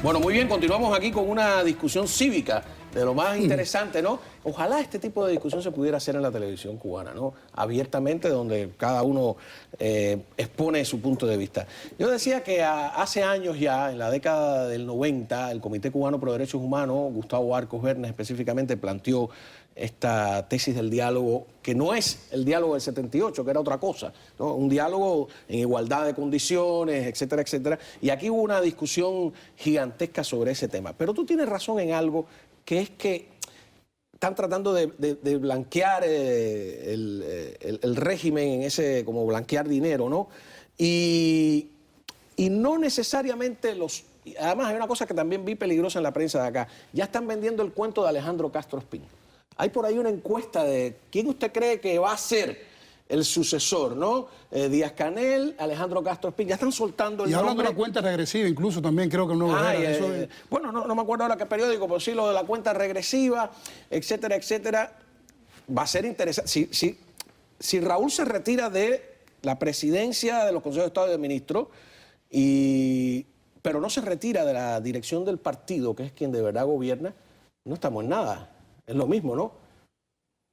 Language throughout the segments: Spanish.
Bueno, muy bien, continuamos aquí con una discusión cívica de lo más interesante, ¿no? Ojalá este tipo de discusión se pudiera hacer en la televisión cubana, ¿no? Abiertamente, donde cada uno expone su punto de vista. Yo decía que hace años ya, en la década del 90, el Comité Cubano por Derechos Humanos, Gustavo Arcos Bernes específicamente, planteó esta tesis del diálogo, que no es el diálogo del 78, que era otra cosa, ¿no? Un diálogo en igualdad de condiciones, etcétera, etcétera. Y aquí hubo una discusión gigantesca sobre ese tema. Pero tú tienes razón en algo, que es que están tratando de blanquear el régimen, en ese, como blanquear dinero, ¿no? Y no necesariamente los... Además hay una cosa que también vi peligrosa en la prensa de acá. Ya están vendiendo el cuento de Alejandro Castro Espín. Hay por ahí una encuesta de quién usted cree que va a ser el sucesor, ¿no? Díaz-Canel, Alejandro Castro Espín, ya están soltando el nombre. Y hablando de la cuenta regresiva, incluso también creo que el Nuevo Herrera. Bueno, no me acuerdo ahora qué periódico, pero sí lo de la cuenta regresiva, etcétera, etcétera. Va a ser interesante. Si Raúl se retira de la presidencia de los consejos de Estado y de ministros, pero no se retira de la dirección del partido, que es quien de verdad gobierna, no estamos en nada. Es lo mismo, ¿no?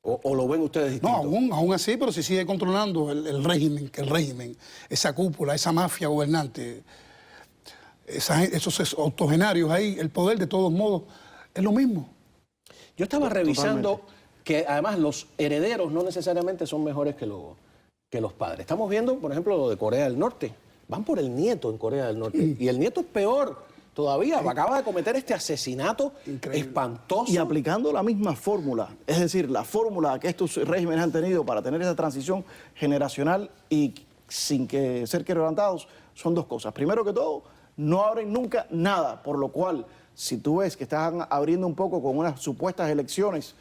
¿O lo ven ustedes distinto? No, aún así, pero si sigue controlando el régimen, esa cúpula, esa mafia gobernante, esos octogenarios ahí, el poder de todos modos, es lo mismo. Yo estaba revisando que además los herederos no necesariamente son mejores que los padres. Estamos viendo, por ejemplo, lo de Corea del Norte. Van por el nieto en Corea del Norte. Y el nieto es peor todavía, acaba de cometer este asesinato espantoso. Y aplicando la misma fórmula, es decir, la fórmula que estos regímenes han tenido para tener esa transición generacional y sin que ser quebrantados, son dos cosas. Primero que todo, no abren nunca nada, por lo cual, si tú ves que están abriendo un poco con unas supuestas elecciones,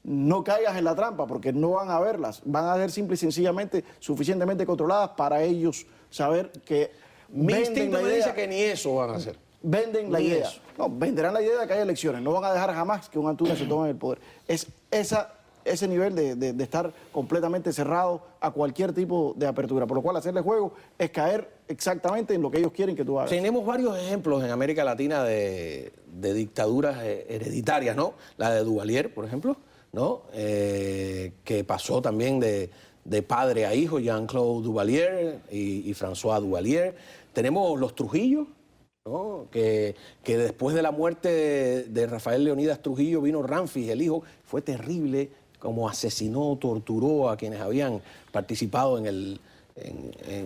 no caigas en la trampa, porque no van a verlas, van a ser simple y sencillamente suficientemente controladas para ellos saber que... Mi instinto me dice que ni eso van a hacer. Venden la idea. No, venderán la idea de que hay elecciones. No van a dejar jamás que un Antúnez se tome el poder. Es ese nivel de estar completamente cerrado a cualquier tipo de apertura. Por lo cual, hacerle juego es caer exactamente en lo que ellos quieren que tú hagas. Tenemos varios ejemplos en América Latina de dictaduras hereditarias, ¿no? La de Duvalier, por ejemplo, ¿no? Que pasó también de padre a hijo, Jean-Claude Duvalier y François Duvalier. Tenemos los Trujillo, ¿no? Que después de la muerte de Rafael Leonidas Trujillo vino Ramfis, el hijo. Fue terrible como asesinó, torturó a quienes habían participado en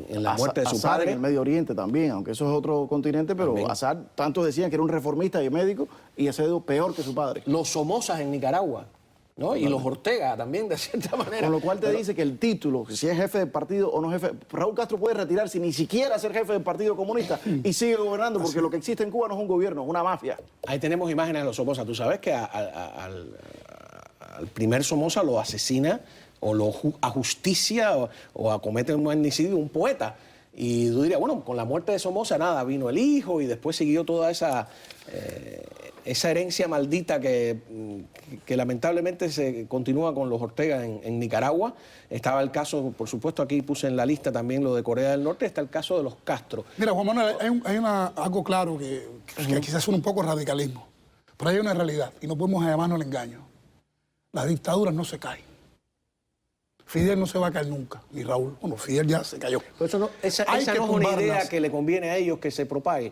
la muerte de su padre. En el Medio Oriente también, aunque eso es otro continente, pero también. Assad, tantos decían que era un reformista y médico, y ese sido peor que su padre. Los Somozas en Nicaragua, ¿no? Y los Ortega también, de cierta manera. Con lo cual te dice que el título, si es jefe del partido o no jefe... Raúl Castro puede retirarse ni siquiera ser jefe del Partido Comunista y sigue gobernando, porque lo que existe en Cuba no es un gobierno, es una mafia. Ahí tenemos imágenes de los Somoza. Tú sabes que al primer Somoza lo asesina o lo ajusticia o acomete un magnicidio un poeta. Y tú dirías, bueno, con la muerte de Somoza nada, vino el hijo y después siguió toda esa herencia maldita que lamentablemente se continúa con los Ortega en Nicaragua. Estaba el caso, por supuesto, aquí puse en la lista también lo de Corea del Norte, está el caso de los Castro. Mira, Juan Manuel, hay algo claro que quizás es un poco radicalismo, pero hay una realidad y no podemos llamarnos al engaño. Las dictaduras no se caen. Fidel no se va a caer nunca, ni Raúl. Bueno, Fidel ya se cayó. Pero esa no es una idea que le conviene a ellos que se propague.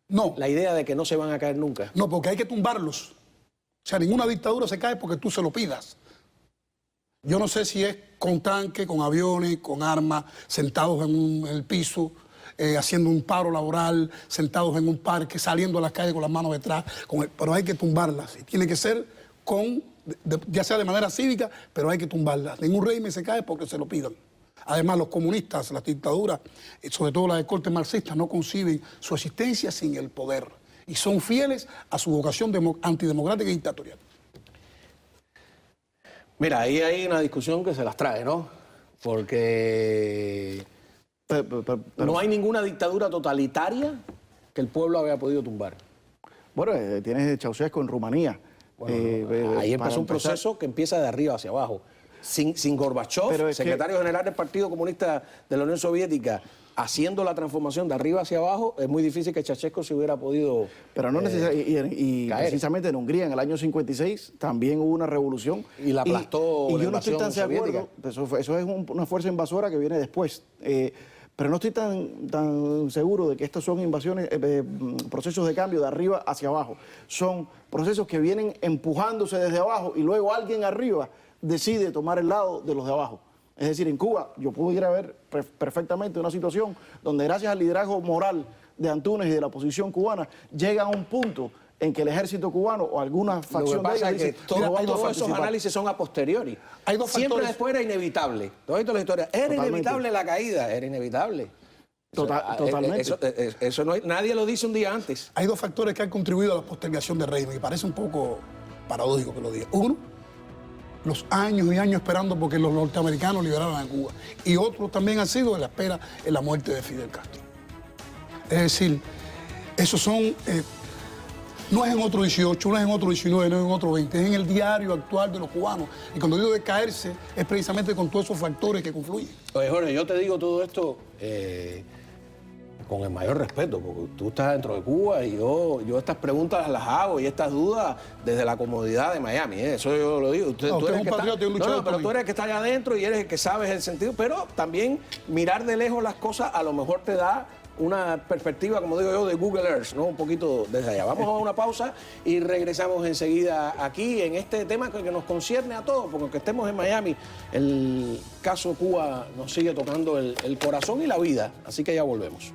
No. La idea de que no se van a caer nunca. No, porque hay que tumbarlos. O sea, ninguna dictadura se cae porque tú se lo pidas. Yo no sé si es con tanques, con aviones, con armas, sentados en el piso, haciendo un paro laboral, sentados en un parque, saliendo a las calles con las manos detrás. Pero hay que tumbarlas. Y tiene que ser ya sea de manera cívica, pero hay que tumbarlas. Ningún régimen se cae porque se lo pidan. Además, los comunistas, las dictaduras, sobre todo las de corte marxista, no conciben su existencia sin el poder y son fieles a su vocación antidemocrática y dictatorial. Mira, ahí hay una discusión que se las trae, ¿no? Porque no hay ninguna dictadura totalitaria que el pueblo haya podido tumbar. Bueno, tienes Ceausescu en Rumanía. Bueno, ahí empezó un proceso que empieza de arriba hacia abajo. sin Gorbachev, Pero es secretario general del Partido Comunista de la Unión Soviética, haciendo la transformación de arriba hacia abajo, es muy difícil que Ceausescu se hubiera podido Pero no necesariamente, y caer. precisamente en Hungría en el año 56 también hubo una revolución. Y la aplastó y la yo no estoy tan de invasión acuerdo, eso es una fuerza invasora que viene después. Pero no estoy tan seguro de que estos son invasiones, procesos de cambio de arriba hacia abajo. Son procesos que vienen empujándose desde abajo y luego alguien arriba decide tomar el lado de los de abajo. Es decir, en Cuba yo pudiera ver perfectamente una situación donde gracias al liderazgo moral de Antúnez y de la oposición cubana llega a un punto en que el ejército cubano o alguna facción Lo que pasa de es ellos que dice, "No vamos a todos esos participar". análisis son a posteriori. Hay dos Siempre factores. después era inevitable. ¿Tú has visto la historia? Era Totalmente. inevitable la caída, era inevitable. Totalmente. Eso no, nadie lo dice un día antes. Hay dos factores que han contribuido a la postergación del régimen y parece un poco paradójico que lo diga. Uno, los años y años esperando porque los norteamericanos liberaran a Cuba. Y otro también ha sido la espera en la muerte de Fidel Castro. Es decir, esos son, no es en otro 18, no es en otro 19, no es en otro 20, es en el diario actual de los cubanos. Y cuando digo de caerse, es precisamente con todos esos factores que confluyen. Oye, Jorge, yo te digo todo esto con el mayor respeto, porque tú estás dentro de Cuba y yo estas preguntas las hago y estas dudas desde la comodidad de Miami. Eso yo lo digo. Usted es un patriota y un luchador pero tú también. eres el que está allá adentro y eres el que sabes el sentido, pero también mirar de lejos las cosas a lo mejor te da una perspectiva, como digo yo, de Google Earth, ¿no? Un poquito desde allá. Vamos a una pausa y regresamos enseguida aquí en este tema que nos concierne a todos, porque aunque estemos en Miami, el caso Cuba nos sigue tocando el corazón y la vida. Así que ya volvemos.